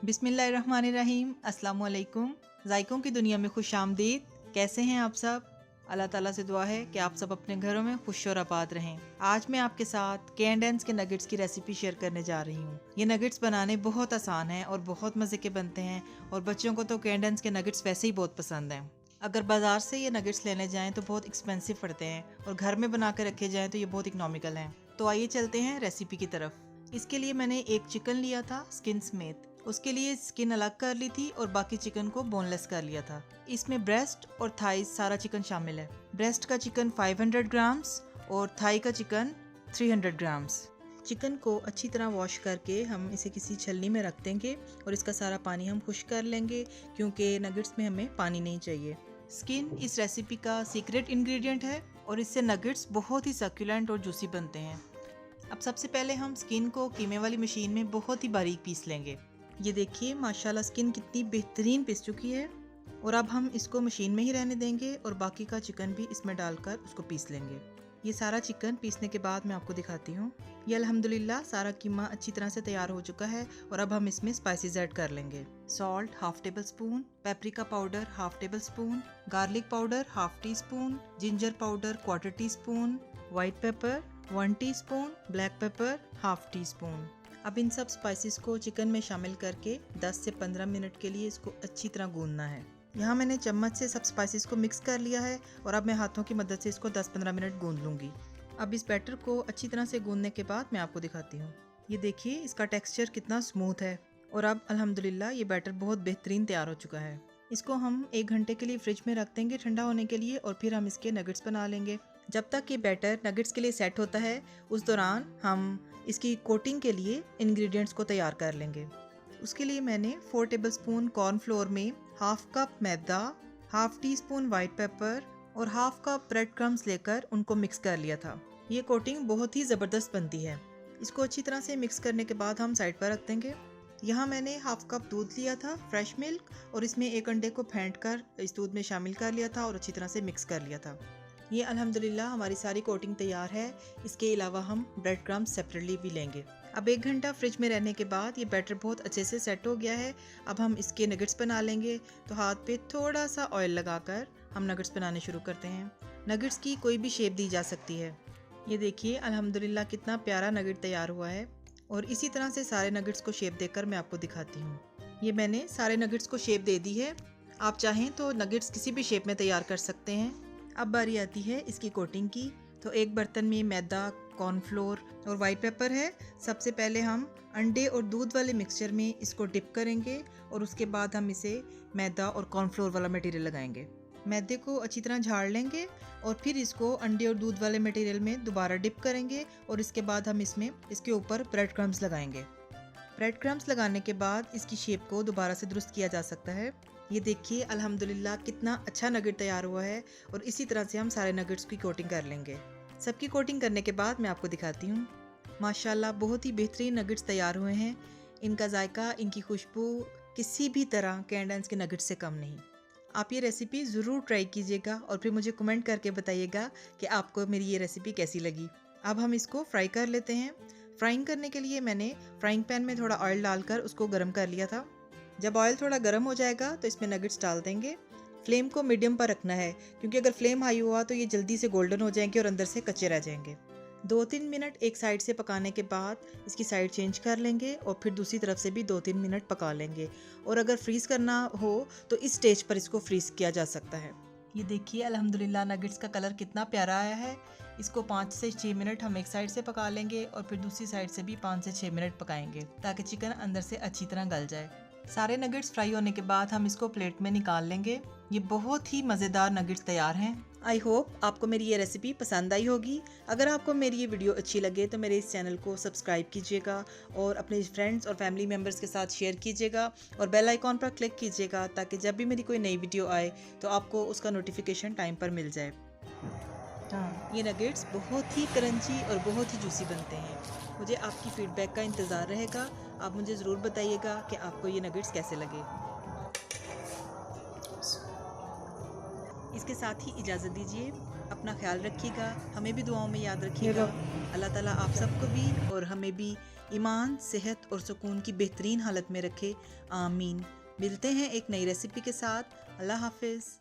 बिस्मिल्लाहिर्रहमानिर्रहीम, अस्सलाम वालेकुम। जायकों की दुनिया में खुश आमदीद। कैसे हैं आप सब? अल्लाह ताला से दुआ है कि आप सब अपने घरों में खुश और आबाद रहें। आज मैं आपके साथ कैंडेंस के नगेट्स की रेसिपी शेयर करने जा रही हूँ। ये नगेट्स बनाने बहुत आसान हैं और बहुत मज़े के बनते हैं और बच्चों को तो कैंडेंस के नगेट्स वैसे ही बहुत पसंद हैं। अगर बाजार से ये नगेट्स लेने जाएं तो बहुत एक्सपेंसिव पड़ते हैं और घर में बना के रखे जाएं तो ये बहुत इकोनॉमिकल हैं। तो आइए चलते हैं रेसिपी की तरफ। इसके लिए मैंने एक चिकन लिया था स्किन समेत। उसके लिए स्किन अलग कर ली थी और बाकी चिकन को बोनलेस कर लिया था। इसमें ब्रेस्ट और थाई सारा चिकन शामिल है। ब्रेस्ट का चिकन 500 ग्राम्स और थाई का चिकन 300 ग्राम्स। चिकन को अच्छी तरह वॉश करके हम इसे किसी छलनी में रख देंगे और इसका सारा पानी हम खुश्क कर लेंगे क्योंकि नगेट्स में हमें पानी नहीं चाहिए। स्किन इस रेसिपी का सीक्रेट इंग्रेडिएंट है और इससे नगेट्स बहुत ही सक्यूलेंट और जूसी बनते हैं। अब सबसे पहले हम स्किन को कीमे वाली मशीन में बहुत ही बारीक पीस लेंगे। ये देखिए माशाल्लाह स्किन कितनी बेहतरीन पिस चुकी है। और अब हम इसको मशीन में ही रहने देंगे और बाकी का चिकन भी इसमें डालकर उसको पीस लेंगे। ये सारा चिकन पीसने के बाद मैं आपको दिखाती हूँ। ये अल्हम्दुलिल्लाह सारा कीमा अच्छी तरह से तैयार हो चुका है और अब हम इसमें स्पाइसेस ऐड कर लेंगे। Salt half table spoon, paprika powder half table spoon, garlic powder half tea spoon, ginger powder quarter tea spoon, white paper 1 teaspoon, black pepper half tea spoon. अब इन सब स्पाइसेस को चिकन में शामिल करके 10 से 15 minute के लिए इसको अच्छी तरह गूंदना है। यहाँ मैंने चम्मच से सब स्पाइसेस को मिक्स कर लिया है और अब मैं हाथों की मदद से इसको 10-15 मिनट गूंद लूँगी। अब इस बैटर को अच्छी तरह से गूंदने के बाद मैं आपको दिखाती हूँ। ये देखिए इसका टेक्स्चर कितना स्मूथ है और अब अल्हम्दुलिल्लाह ये बैटर बहुत बेहतरीन तैयार हो चुका है। इसको हम 1 घंटे के लिए फ्रिज में रख देंगे ठंडा होने के लिए और फिर हम इसके नगेट्स बना लेंगे। जब तक ये बैटर नगेट्स के लिए सेट होता है उस दौरान हम इसकी कोटिंग के लिए इंग्रेडिएंट्स को तैयार कर लेंगे। उसके लिए मैंने 4 टेबलस्पून कॉर्नफ्लोर में half cup maida, half teaspoon white pepper और हाफ कप ब्रेड क्रम्स लेकर उनको मिक्स कर लिया था। ये कोटिंग बहुत ही ज़बरदस्त बनती है। इसको अच्छी तरह से मिक्स करने के बाद हम साइड पर रख देंगे। यहाँ मैंने हाफ कप दूध लिया था फ्रेश मिल्क और इसमें एक अंडे को फेंट कर इस दूध में शामिल कर लिया था और अच्छी तरह से मिक्स कर लिया था। ये अल्हम्दुलिल्लाह हमारी सारी कोटिंग तैयार है। इसके अलावा हम ब्रेड क्रम्स सेपरेटली भी लेंगे। अब 1 घंटा फ्रिज में रहने के बाद ये बैटर बहुत अच्छे से सेट हो गया है। अब हम इसके नगेट्स बना लेंगे। तो हाथ पे थोड़ा सा ऑयल लगाकर हम नगेट्स बनाने शुरू करते हैं। नगेट्स की कोई भी शेप दी जा सकती है। ये देखिए अल्हम्दुलिल्लाह कितना प्यारा नगेट तैयार हुआ है और इसी तरह से सारे नगेट्स को शेप देकर मैं आपको दिखाती हूँ। ये मैंने सारे नगेट्स को शेप दे दी है। आप चाहें तो नगेट्स किसी भी शेप में तैयार कर सकते हैं। अब बारी आती है इसकी कोटिंग की। तो एक बर्तन में मैदा, कॉर्नफ्लोर और वाइट पेपर है। सबसे पहले हम अंडे और दूध वाले मिक्सचर में इसको डिप करेंगे और उसके बाद हम इसे मैदा और कॉर्नफ्लोर वाला मटेरियल लगाएंगे। मैदे को अच्छी तरह झाड़ लेंगे और फिर इसको अंडे और दूध वाले मटेरियल में दोबारा डिप करेंगे और इसके बाद हम इसके ऊपर ब्रेड क्रम्स लगाएंगे। ब्रेड क्रम्स लगाने के बाद इसकी शेप को दोबारा से दुरुस्त किया जा सकता है। ये देखिए अल्हम्दुलिल्लाह कितना अच्छा नगेट तैयार हुआ है और इसी तरह से हम सारे नगेट्स की कोटिंग कर लेंगे। सबकी कोटिंग करने के बाद मैं आपको दिखाती हूँ। माशाल्लाह बहुत ही बेहतरीन नगेट्स तैयार हुए हैं। इनका जायका, इनकी खुशबू किसी भी तरह कैंडेंस के नगेट्स से कम नहीं। आप ये रेसिपी ज़रूर ट्राई कीजिएगा और फिर मुझे कमेंट करके बताइएगा कि आपको मेरी ये रेसिपी कैसी लगी। अब हम इसको फ्राई कर लेते हैं। फ्राइंग करने के लिए मैंने फ्राइंग पैन में थोड़ा ऑयल डालकर उसको गर्म कर लिया था। जब ऑयल थोड़ा गर्म हो जाएगा तो इसमें नगेट्स डाल देंगे। फ्लेम को मीडियम पर रखना है क्योंकि अगर फ्लेम हाई हुआ तो ये जल्दी से गोल्डन हो जाएंगे और अंदर से कच्चे रह जाएंगे। 2-3 मिनट एक साइड से पकाने के बाद इसकी साइड चेंज कर लेंगे और फिर दूसरी तरफ से भी 2-3 मिनट पका लेंगे। और अगर फ्रीज़ करना हो तो इस स्टेज पर इसको फ्रीज़ किया जा सकता है। ये देखिए अल्हम्दुलिल्लाह नगेट्स का कलर कितना प्यारा आया है। इसको 5 से 6 मिनट हम एक साइड से पका लेंगे और फिर दूसरी साइड से भी 5 से 6 मिनट पकाएंगे ताकि चिकन अंदर से अच्छी तरह गल जाए। सारे नगेट्स फ्राई होने के बाद हम इसको प्लेट में निकाल लेंगे। ये बहुत ही मज़ेदार नगेट्स तैयार हैं। आई होप आपको मेरी ये रेसिपी पसंद आई होगी। अगर आपको मेरी ये वीडियो अच्छी लगे तो मेरे इस चैनल को सब्सक्राइब कीजिएगा और अपने फ्रेंड्स और फैमिली मेम्बर्स के साथ शेयर कीजिएगा और बेल आइकॉन पर क्लिक कीजिएगा ताकि जब भी मेरी कोई नई वीडियो आए तो आपको उसका नोटिफिकेशन टाइम पर मिल जाए। हाँ, ये नगेट्स बहुत ही क्रंची और बहुत ही जूसी बनते हैं। मुझे आपकी फ़ीडबैक का इंतज़ार रहेगा। आप मुझे ज़रूर बताइएगा कि आपको ये नगेट्स कैसे लगे। इसके साथ ही इजाज़त दीजिए। अपना ख्याल रखिएगा, हमें भी दुआओं में याद ये रखिएगा। लो। अल्लाह ताला आप सबको भी और हमें भी ईमान, सेहत और सुकून की बेहतरीन हालत में रखे। आमीन। मिलते हैं एक नई रेसिपी के साथ। अल्लाह हाफिज़।